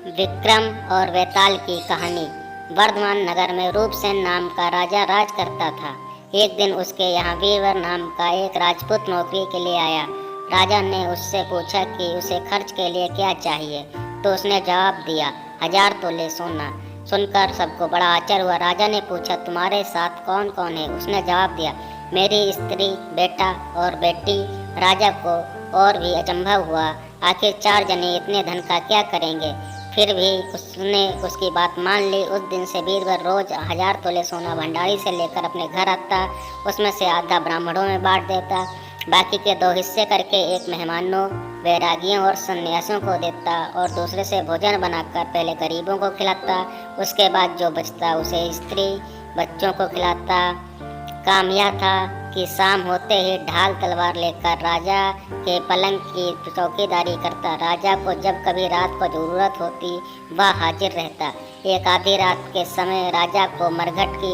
विक्रम और वेताल की कहानी। वर्धमान नगर में रूपसेन नाम का राजा राज करता था। एक दिन उसके यहाँ वीरवर नाम का एक राजपूत नौकरी के लिए आया। राजा ने उससे पूछा कि उसे खर्च के लिए क्या चाहिए, तो उसने जवाब दिया 1000 तोले सोना। सुनकर सबको बड़ा आश्चर्य हुआ। राजा ने पूछा तुम्हारे साथ कौन कौन है? उसने जवाब दिया मेरी स्त्री, बेटा और बेटी। राजा को और भी अचंभा हुआ, आखिर 4 जने इतने धन का क्या करेंगे? फिर भी उसने उसकी बात मान ली। उस दिन से बीरबल रोज 1000 तोले सोना भंडारी से लेकर अपने घर आता। उसमें से आधा ब्राह्मणों में बांट देता, बाकी के 2 हिस्से करके एक मेहमानों, वैरागियों और सन्यासियों को देता और दूसरे से भोजन बनाकर पहले गरीबों को खिलाता। उसके बाद जो बचता उसे स्त्री बच्चों को खिलाता। काम यह था कि शाम होते ही ढाल तलवार लेकर राजा के पलंग की चौकीदारी करता। राजा को जब कभी रात को जरूरत होती वह हाजिर रहता। एक आधी रात के समय राजा को मरघट की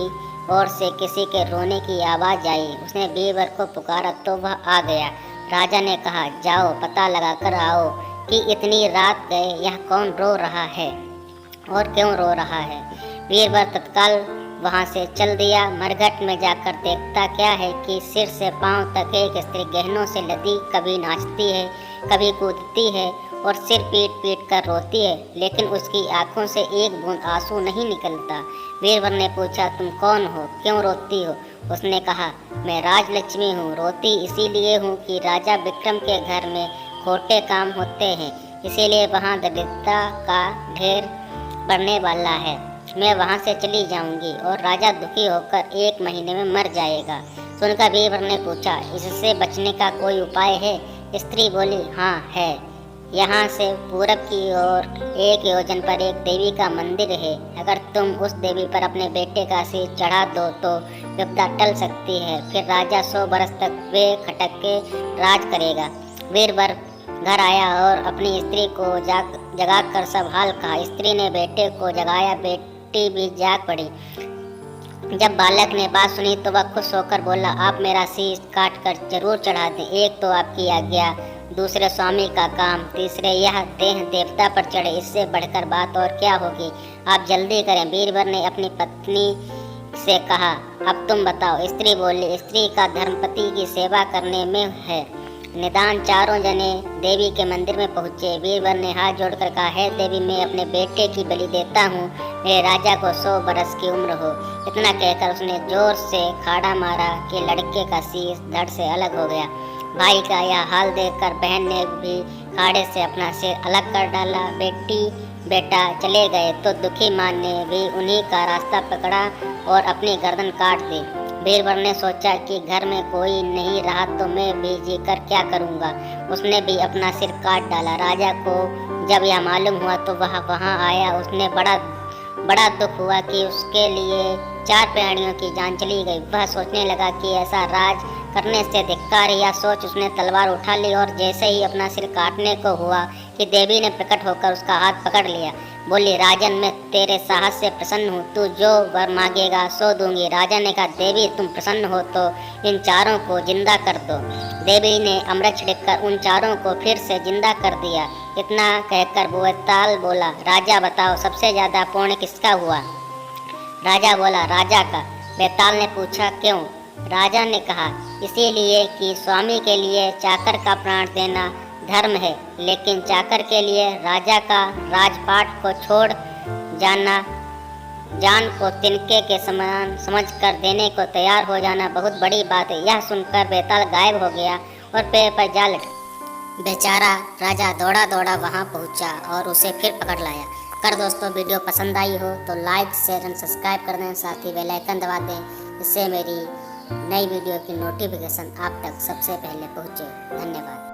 ओर से किसी के रोने की आवाज़ आई। उसने बीरबल को पुकारा तो वह आ गया। राजा ने कहा जाओ पता लगा कर आओ कि इतनी रात गए यह कौन रो रहा है और क्यों रो रहा है। बीरबल तत्काल वहाँ से चल दिया। मरघट में जाकर देखता क्या है कि सिर से पांव तक एक स्त्री गहनों से लदी कभी नाचती है, कभी कूदती है और सिर पीट पीट कर रोती है, लेकिन उसकी आंखों से एक बूंद आंसू नहीं निकलता। बीरबल ने पूछा तुम कौन हो, क्यों रोती हो? उसने कहा मैं राजलक्ष्मी हूँ, रोती इसीलिए हूँ कि राजा विक्रम के घर में खोटे काम होते हैं, इसीलिए वहाँ दरिद्रता का ढेर बढ़ने वाला है। मैं वहाँ से चली जाऊंगी और राजा दुखी होकर 1 महीने में मर जाएगा। सुनकर बीरबल ने पूछा इससे बचने का कोई उपाय है? स्त्री बोली हाँ है। यहाँ से पूरब की ओर 1 योजन पर एक देवी का मंदिर है। अगर तुम उस देवी पर अपने बेटे का सिर चढ़ा दो तो विपदा टल सकती है। फिर राजा 100 बरस तक वे खटक के राज करेगा। बीरबल घर आया और अपनी स्त्री को जगाकर सब हाल कहा। स्त्री ने बेटे को जगाया, बेटी भी जाग पड़ी। जब बालक ने बात सुनी तो वह खुश होकर बोला आप मेरा शीश काट कर जरूर चढ़ा दें। एक तो आपकी आज्ञा, दूसरे स्वामी का काम, तीसरे यह देह देवता पर चढ़े, इससे बढ़कर बात और क्या होगी? आप जल्दी करें। बीरबल ने अपनी पत्नी से कहा अब तुम बताओ। स्त्री बोली स्त्री का धर्मपति की सेवा करने में है। निदान 4 जने देवी के मंदिर में पहुँचे। बीरबल ने हाथ जोड़कर कहा है देवी मैं अपने बेटे की बलि देता हूँ, मेरे राजा को 100 बरस की उम्र हो। इतना कहकर उसने जोर से खाड़ा मारा कि लड़के का शीश धड़ से अलग हो गया। भाई का यह हाल देखकर बहन ने भी खाड़े से अपना सिर अलग कर डाला। बेटी बेटा चले गए तो दुखी माँ ने भी उन्हीं का रास्ता पकड़ा और अपनी गर्दन काट दी। बीरबल ने सोचा कि घर में कोई नहीं रहा तो मैं भी जीकर क्या करूँगा। उसने भी अपना सिर काट डाला। राजा को जब यह मालूम हुआ तो वह वहाँ आया। उसने बड़ा दुख हुआ कि उसके लिए 4 प्राणियों की जान चली गई। वह सोचने लगा कि ऐसा राज करने से धिक्कार है। यह सोच उसने तलवार उठा ली और जैसे ही अपना सिर काटने को हुआ कि देवी ने प्रकट होकर उसका हाथ पकड़ लिया। बोली राजन मैं तेरे साहस से प्रसन्न हूँ, तू जो वर मांगेगा सो दूंगी। राजा ने कहा देवी तुम प्रसन्न हो तो इन 4 को जिंदा कर दो। देवी ने अमृत छिड़ककर उन 4 को फिर से जिंदा कर दिया। इतना कहकर वेताल बोला राजा बताओ सबसे ज्यादा पुण्य किसका हुआ? राजा बोला राजा का। वेताल ने पूछा क्यों? राजा ने कहा इसीलिए कि स्वामी के लिए चाकर का प्राण देना धर्म है, लेकिन चाकर के लिए राजा का राजपाट को छोड़ जाना, जान को तिनके के समान समझकर देने को तैयार हो जाना बहुत बड़ी बात है। यह सुनकर वेताल गायब हो गया और पेड़ पर जा लटका। बेचारा राजा दौड़ा दौड़ा वहां पहुंचा और उसे फिर पकड़ लाया। कर दोस्तों वीडियो पसंद आई हो तो लाइक शेयर एंड सब्सक्राइब कर दें, साथ ही बेल आइकन दबा दें, इससे मेरी नई वीडियो की नोटिफिकेशन आप तक सबसे पहले पहुंचे। धन्यवाद।